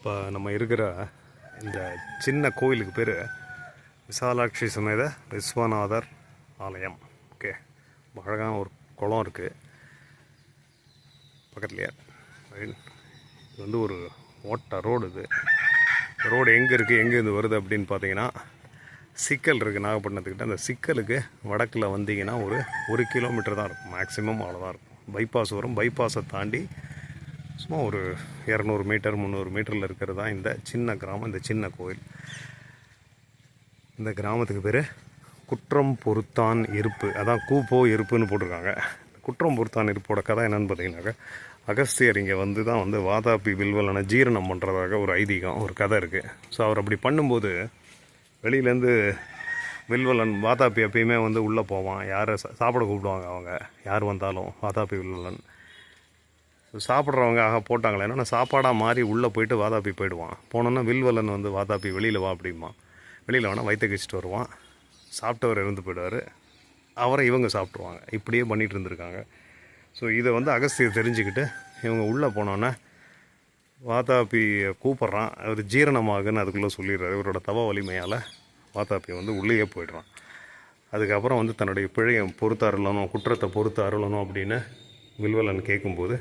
இப்போ நம்ம இருக்கிற இந்த சின்ன கோயிலுக்கு பேர் விசாலாட்சி சமேத விஸ்வநாதர் ஆலயம். ஓகே, அழகான ஒரு குளம் இருக்குது பக்கத்துலேயே. இது வந்து ஒரு ஓட்ட ரோடு. இது ரோடு எங்கே இருக்குது, எங்கேருந்து வருது அப்படின்னு பார்த்தீங்கன்னா, சிக்கல் இருக்குது நாகப்பட்டினத்துக்கிட்ட. அந்த சிக்கலுக்கு வடக்கில் வந்தீங்கன்னா ஒரு கிலோமீட்டர் தான் இருக்கும் மேக்ஸிமம், அவ்வளோதான் இருக்கும். பைபாஸ் வரும். பைபாஸை தாண்டி சும்மா ஒரு 200 மீட்டர் 300 மீட்டரில் இருக்கிறது தான் இந்த சின்ன கிராமம், இந்த சின்ன கோயில். இந்த கிராமத்துக்கு பேர் குற்றம் பொறுத்தான் இருப்பு. அதான் கூப்போ இருப்புன்னு போட்டிருக்காங்க. குற்றம் பொறுத்தான் இருப்போட கதை என்னென்னு பார்த்தீங்கன்னாக்கா, அகஸ்தியர் இங்கே வந்து வாதாபி வில்வலனை ஜீரணம் பண்ணுறதாக ஒரு ஐதீகம், ஒரு கதை இருக்குது. ஸோ அவர் அப்படி பண்ணும்போது வெளியிலேருந்து வில்வலன் வாதாபி எப்பயுமே உள்ளே போவான். யாரை சாப்பிட கூப்பிடுவாங்க, அவங்க யார் வந்தாலும் வாதாபி வில்வலன் சாப்பிட்றவங்க போட்டாங்களே, ஏன்னா சாப்பாடாக மாறி உள்ளே போயிட்டு வாதாபி போயிடுவான். போனோன்னா வில்வலன் வாதாபி வெளியில் வா அப்படிமா. வெளியில் வேணால் வயிற்ற கழிச்சிட்டு வருவான். சாப்பிட்டவர் இருந்து போயிடுவார், அவரை இவங்க சாப்பிட்ருவாங்க. இப்படியே பண்ணிகிட்டு இருந்திருக்காங்க. ஸோ இதை அகஸ்தியர் தெரிஞ்சுக்கிட்டு இவங்க உள்ளே போனோன்னே வாதாபியை கூப்பிட்றான். அவர் ஜீரணமாகுன்னு அதுக்குள்ளே சொல்லிடுறாரு. இவரோட தவ வலிமையால் வாதாபி உள்ளேயே போயிடுறான். அதுக்கப்புறம் தன்னுடைய பிழையை பொறுத்து அருளணும், குற்றத்தை பொறுத்து அருளணும் அப்படின்னு வில்வலன் கேட்கும்போது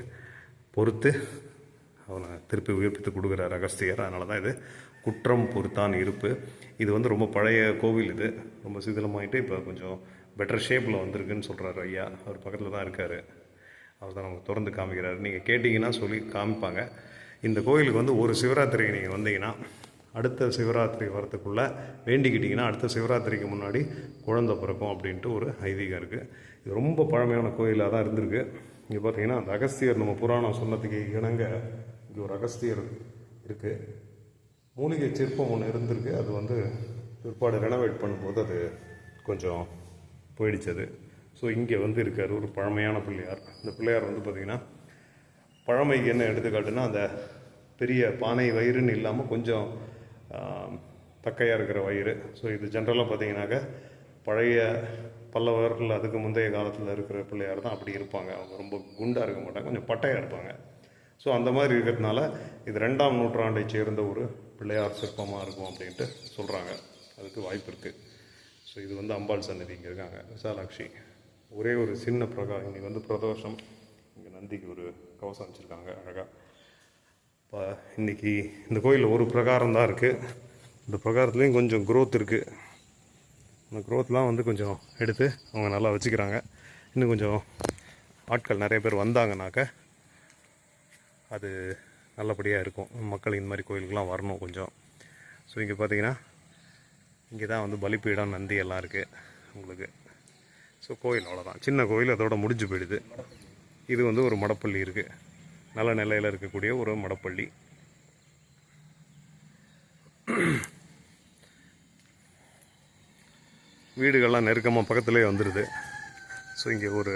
பொறுத்து அவனை திருப்பி உயிர்ப்பித்து கொடுக்குறார் அகஸ்தியர். அதனால தான் இது குற்றம் பொறுத்தான் இருப்பு. இது ரொம்ப பழைய கோவில். இது ரொம்ப சிதிலமாயிட்டு இப்போ கொஞ்சம் பெட்டர் ஷேப்பில் வந்திருக்குன்னு சொல்கிறார் ஐயா. அவர் பக்கத்தில் தான் இருக்கார். அவர் தான் அவங்க திறந்து காமிக்கிறாரு. நீங்கள் கேட்டிங்கன்னா சொல்லி காமிப்பாங்க. இந்த கோயிலுக்கு ஒரு சிவராத்திரிக்கு நீங்கள் வந்தீங்கன்னா, அடுத்த சிவராத்திரி வரத்துக்குள்ளே வேண்டிக்கிட்டிங்கன்னா அடுத்த சிவராத்திரிக்கு முன்னாடி குழந்தை பிறக்கும் அப்படின்ட்டு ஒரு ஐதீகம் இருக்குது. இது ரொம்ப பழமையான கோயிலாக தான் இருந்திருக்கு. இங்கே பார்த்தீங்கன்னா அந்த அகஸ்தியர், நம்ம புராணம் சொன்னதுக்கு இணங்க இங்கே ஒரு அகஸ்தியர் இருக்குது. மூலிகை சிற்பம் ஒன்று இருந்திருக்கு. அது பிற்பாடு ரெனோவேட் பண்ணும்போது அது கொஞ்சம் போயிடுச்சது. ஸோ இங்கே இருக்கார் ஒரு பழமையான பிள்ளையார். இந்த பிள்ளையார் பார்த்திங்கன்னா பழமைக்கு என்ன எடுத்துக்காட்டுன்னா, அந்த பெரிய பானை வயிறுன்னு இல்லாமல் கொஞ்சம் தக்கையாக இருக்கிற வயிறு. ஸோ இது ஜென்ரலாக பார்த்தீங்கன்னாக்க பழைய பல்லவர்கள் அதுக்கு முந்தைய காலத்தில் இருக்கிற பிள்ளையார் தான் அப்படி இருப்பாங்க. அவங்க ரொம்ப குண்டாக இருக்க மாட்டாங்க, கொஞ்சம் பட்டையாக இருப்பாங்க. ஸோ அந்த மாதிரி இருக்கிறதுனால இது 2ஆம் நூற்றாண்டை சேர்ந்த ஒரு பிள்ளையார் சிற்பமாக இருக்கும் அப்படின்ட்டு சொல்கிறாங்க. அதுக்கு வாய்ப்பு இருக்குது. ஸோ இது அம்பாள் சன்னதி இங்கே இருக்காங்க, விசாலாட்சி. ஒரே ஒரு சின்ன இன்னைக்கு பிரதோஷம். இங்கே நந்திக்கு ஒரு கவசம் வச்சுருக்காங்க அழகாக. இப்போ இன்றைக்கி இந்த கோயிலில் ஒரு பிரகாரம் தான் இருக்குது. இந்த பிரகாரத்துலேயும் கொஞ்சம் க்ரோத் இருக்குது. அந்த க்ரோத்லாம் கொஞ்சம் எடுத்து அவங்க நல்லா வச்சுக்கிறாங்க. இன்னும் கொஞ்சம் ஆட்கள் நிறைய பேர் வந்தாங்கனாக்க அது நல்லபடியாக இருக்கும். மக்கள் இந்த மாதிரி கோயிலுக்கெலாம் வரணும் கொஞ்சம். ஸோ இங்கே பார்த்தீங்கன்னா இங்கே தான் பலிப்பீடம், நந்தி எல்லாம் இருக்குது உங்களுக்கு. ஸோ கோயில் அவ்வளோதான், சின்ன கோயில், அதோட முடிஞ்சு போயிடுது. இது ஒரு மடப்பள்ளி இருக்குது, நல்ல நிலையில் இருக்கக்கூடிய ஒரு மடப்பள்ளி. வீடுகள்லாம் நெருக்கமாக பக்கத்துலேயே வந்துடுது. ஸோ இங்கே ஒரு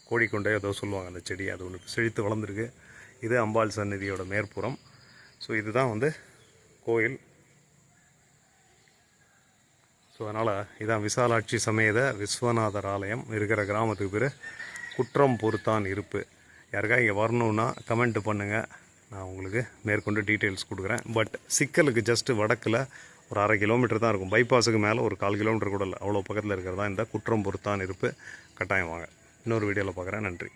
கோழிக்கொண்டை ஏதோ சொல்லுவாங்க, அந்த செடி அது ஒன்று செழித்து வளர்ந்துருக்கு. இது அம்பாள் சந்நிதியோட மேற்புறம். ஸோ இதுதான் கோயில். ஸோ அதனால் இதான் விசாலாட்சி சமேத விஸ்வநாதர் ஆலயம். இருக்கிற கிராமத்துக்கு பேர் குற்றம் பொறுத்தான் இருப்பு. யாருக்கா இங்கே வரணுன்னா கமெண்ட் பண்ணுங்கள், நான் உங்களுக்கு மேற்கொண்டு டீட்டெயில்ஸ் கொடுக்குறேன். பட் சிக்கலுக்கு ஜஸ்ட்டு வடக்கில் ஒரு 1/2 கிலோமீட்டர் தான் இருக்கும். பைபாஸுக்கு மேலே ஒரு 1/4 கிலோமீட்டர் கூட இல்லை, அவ்வளோ பக்கத்தில் இருக்கிறதா இந்த குற்றம் பொறுத்தான் இருப்பு. கட்டாயம் வாங்க. இன்னொரு வீடியோவில் பார்க்குறேன். நன்றி.